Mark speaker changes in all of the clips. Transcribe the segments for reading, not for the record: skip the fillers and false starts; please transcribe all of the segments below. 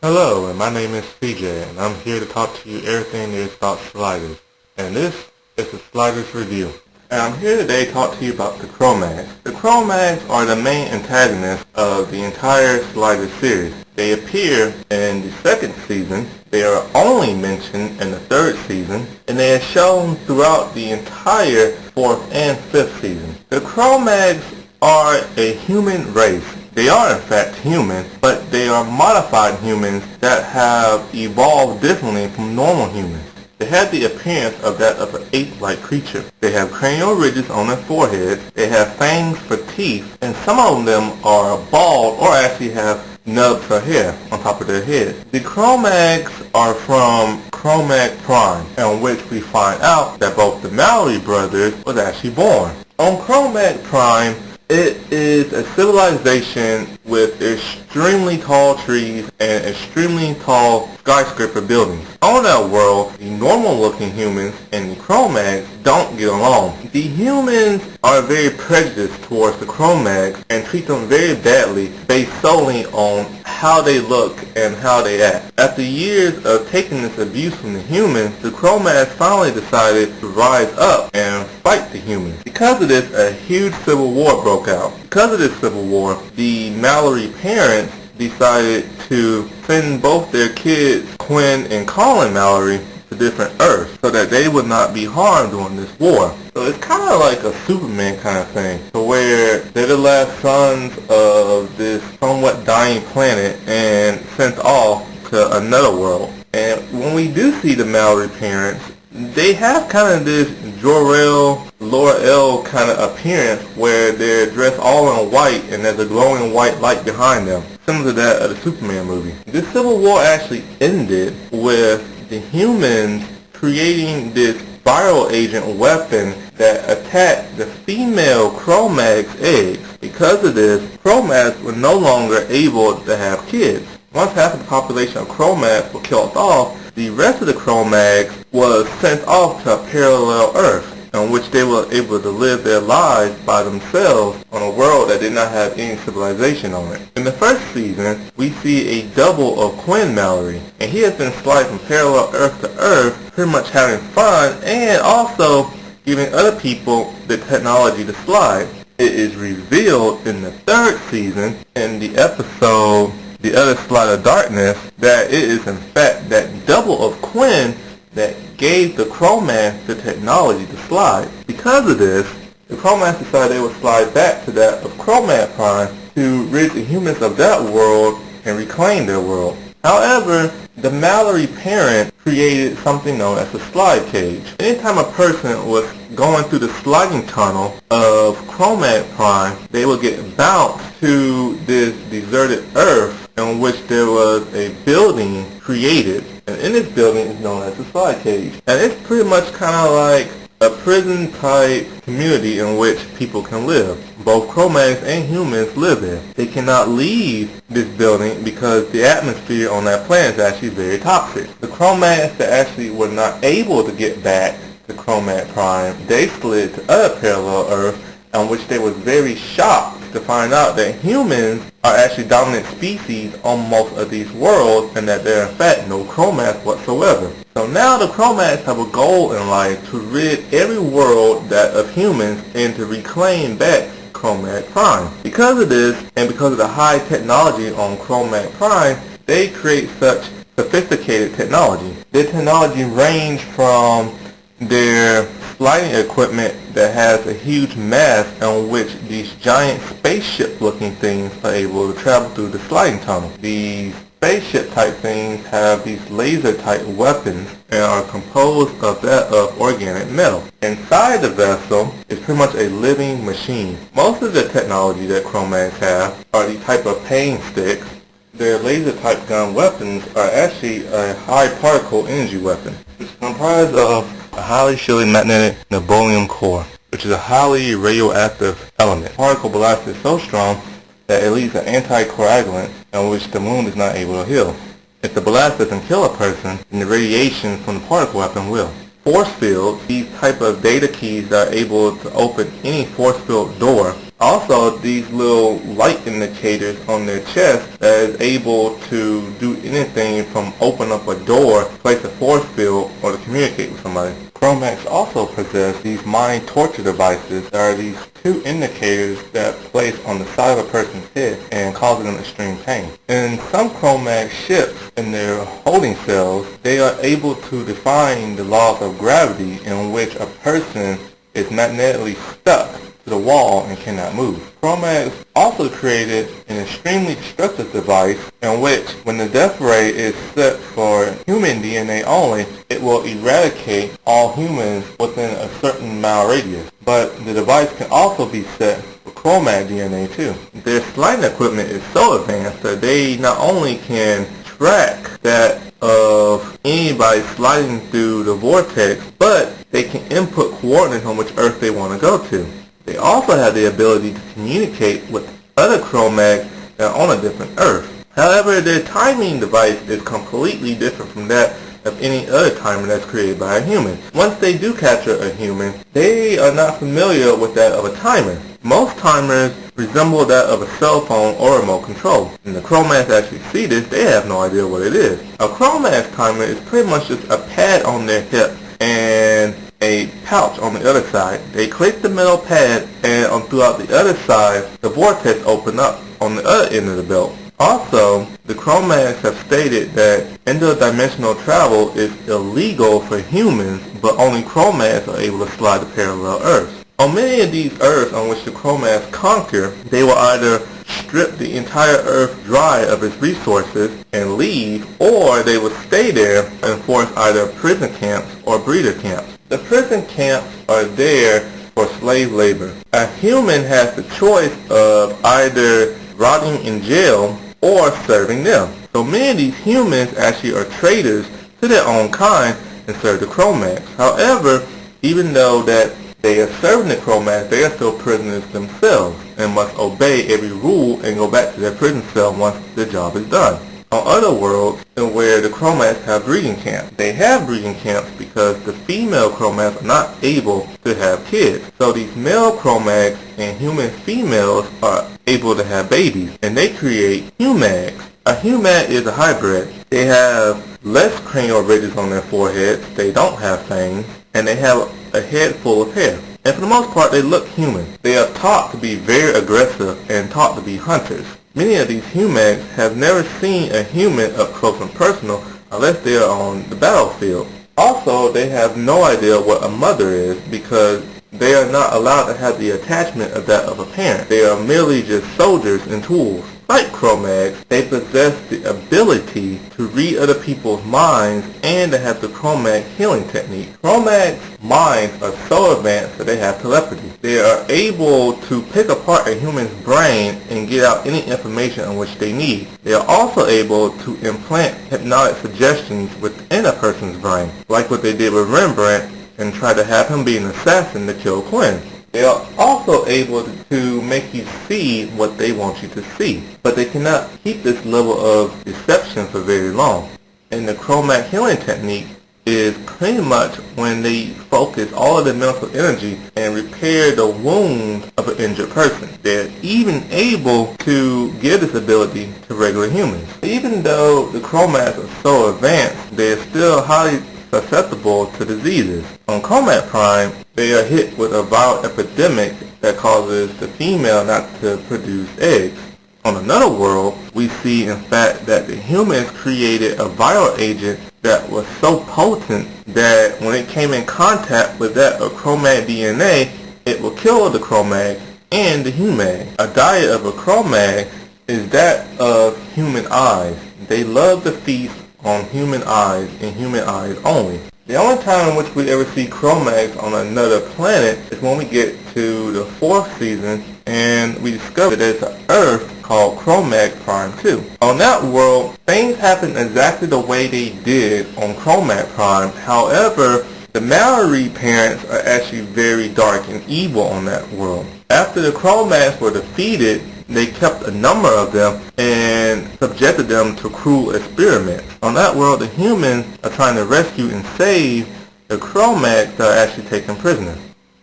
Speaker 1: Hello, and my name is CJ, and I'm here to talk to you everything there is about sliders. And this is the Sliders Review. And I'm here today to talk to you about the Kromaggs. The Kromaggs are the main antagonists of the entire Sliders series. They appear in the second season, they are only mentioned in the third season, and they are shown throughout the entire fourth and fifth season. The Kromaggs are a human race. They are in fact human, but they are modified humans that have evolved differently from normal humans. They have the appearance of that of an ape-like creature. They have cranial ridges on their foreheads, they have fangs for teeth, and some of them are bald or actually have nubs or hair on top of their head. The Kromaggs are from Kromagg Prime, in which we find out that both the Mallory brothers was actually born. On Kromagg Prime, it is a civilization with extremely tall trees and extremely tall skyscraper buildings. On that world, the normal-looking humans and the Kromaggs don't get along. The humans are very prejudiced towards the Kromaggs and treat them very badly based solely on how they look and how they act. After years of taking this abuse from the humans, the Kromaggs finally decided to rise up and fight the humans. Because of this, a huge civil war broke out. Because of this civil war, the Mallory parents decided to send both their kids, Quinn and Colin Mallory, to different Earths so that they would not be harmed during this war. So it's kind of like a Superman kind of thing, to where they're the last sons of this somewhat dying planet and sent off to another world. And when we do see the Mallory parents, they have kind of this Jor-El, Laura-El kind of appearance where they're dressed all in white and there's a glowing white light behind them, similar to that of the Superman movie. This civil war actually ended with the humans creating this viral agent weapon that attacked the female Kromaggs' eggs. Because of this, Kromaggs were no longer able to have kids. Once half of the population of Kromaggs were killed off, the rest of the Kromaggs was sent off to a parallel Earth, in which they were able to live their lives by themselves on a world that did not have any civilization on it. In the first season, we see a double of Quinn Mallory, and he has been sliding from parallel Earth to Earth, pretty much having fun, and also giving other people the technology to slide. It is revealed in the third season, in the episode The Other Side of Darkness, that it is in fact that double of Quinn that gave the Kromaggs the technology to slide. Because of this, the Kromaggs decided they would slide back to that of Kromagg Prime to rid the humans of that world and reclaim their world. However, the Mallory parent created something known as a slide cage. Anytime a person was going through the sliding tunnel of Kromagg Prime, they would get bounced to this deserted Earth in which there was a building created. And in this building is known as a slide cage. And it's pretty much kind of like a prison type community in which people can live. Both Kromaggs and humans live there. They cannot leave this building because the atmosphere on that planet is actually very toxic. The Kromaggs that actually were not able to get back to Kromagg Prime, they slid to other parallel Earth, on which they was very shocked to find out that humans are actually dominant species on most of these worlds and that there are in fact no Kromaggs whatsoever. So now the Kromaggs have a goal in life to rid every world that of humans and to reclaim back Kromagg Prime. Because of this, and because of the high technology on Kromagg Prime, they create such sophisticated technology. Their technology range from their sliding equipment that has a huge mast on which these giant spaceship looking things are able to travel through the sliding tunnel. These spaceship type things have these laser type weapons and are composed of that of organic metal. Inside the vessel is pretty much a living machine. Most of the technology that Kromaggs have are the type of pain sticks. Their laser type gun weapons are actually a high particle energy weapon. It's comprised of a highly shielded magnetic nobelium core, which is a highly radioactive element. The particle blast is so strong that it leads an anticoagulant in which the wound is not able to heal. If the blast doesn't kill a person, then the radiation from the particle weapon will. Force fields, these type of data keys that are able to open any force field door, Also, these little light indicators on their chest that is able to do anything from open up a door, place a force field, or to communicate with somebody. Kromaggs also possess these mind torture devices that are these two indicators that place on the side of a person's head and causing them extreme pain. In some Kromagg ships, in their holding cells, they are able to define the laws of gravity in which a person is magnetically stuck to the wall and cannot move. Kromaggs also created an extremely destructive device in which, when the death ray is set for human DNA only, it will eradicate all humans within a certain mile radius. But the device can also be set for Kromagg DNA too. Their sliding equipment is so advanced that they not only can track that of anybody sliding through the vortex, but they can input coordinates on which Earth they want to go to. They also have the ability to communicate with other Kromaggs that are on a different Earth. However, their timing device is completely different from that of any other timer that's created by a human. Once they do capture a human, they are not familiar with that of a timer. Most timers resemble that of a cell phone or remote control. And the Kromaggs actually see this, they have no idea what it is. A Kromaggs timer is pretty much just a pad on their hip and a pouch on the other side. They click the metal pad, and throughout the other side, the vortex open up on the other end of the belt. Also, the Kromaggs have stated that interdimensional travel is illegal for humans, but only Kromaggs are able to slide to parallel Earths. On many of these Earths on which the Kromaggs conquer, they will either strip the entire Earth dry of its resources and leave, or they will stay there and force either prison camps or breeder camps. The prison camps are there for slave labor. A human has the choice of either rotting in jail or serving them. So many of these humans actually are traitors to their own kind and serve the Kromaggs. However, even though that they are serving the Kromaggs, they are still prisoners themselves and must obey every rule and go back to their prison cell once the job is done. On other worlds, where the Kromaggs have breeding camps, they have breeding camps because the female Kromaggs are not able to have kids. So these male Kromaggs and human females are able to have babies, and they create Humaggs. A Humagg is a hybrid. They have less cranial ridges on their foreheads, they don't have fangs, and they have a head full of hair. And for the most part, they look human. They are taught to be very aggressive and taught to be hunters. Many of these Humaggs have never seen a human up close and personal unless they are on the battlefield. Also, they have no idea what a mother is because they are not allowed to have the attachment of that of a parent. They are merely just soldiers and tools. Like Kromaggs, they possess the ability to read other people's minds and to have the Kromagg healing technique. Kromaggs' minds are so advanced that they have telepathy. They are able to pick apart a human's brain and get out any information on which they need. They are also able to implant hypnotic suggestions within a person's brain, like what they did with Rembrandt and try to have him be an assassin to kill Quinn. They are also able to make you see what they want you to see, but they cannot keep this level of deception for very long. And the Kromagg healing technique is pretty much when they focus all of their mental energy and repair the wound of an injured person. They're even able to give this ability to regular humans. Even though the Kromaggs are so advanced, they're still highly susceptible to diseases. On Kromagg Prime, they are hit with a viral epidemic that causes the female not to produce eggs. On another world, we see in fact that the humans created a viral agent that was so potent that when it came in contact with that of Kromagg DNA, it will kill the Kromagg and the Humagg. A diet of a Kromagg is that of human eyes. They love to feast on human eyes and human eyes only. The only time in which we ever see Kromaggs on another planet is when we get to the 4th season and we discover there's an Earth called Kromagg Prime 2. On that world, things happen exactly the way they did on Kromagg Prime. However, the Maori parents are actually very dark and evil on that world. After the Kromaggs were defeated, they kept a number of them and subjected them to cruel experiments. On that world, the humans are trying to rescue and save the Kromaggs that are actually taken prisoners.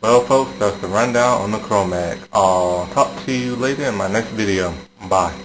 Speaker 1: Well folks, that's the rundown on the Kromaggs. I'll talk to you later in my next video. Bye.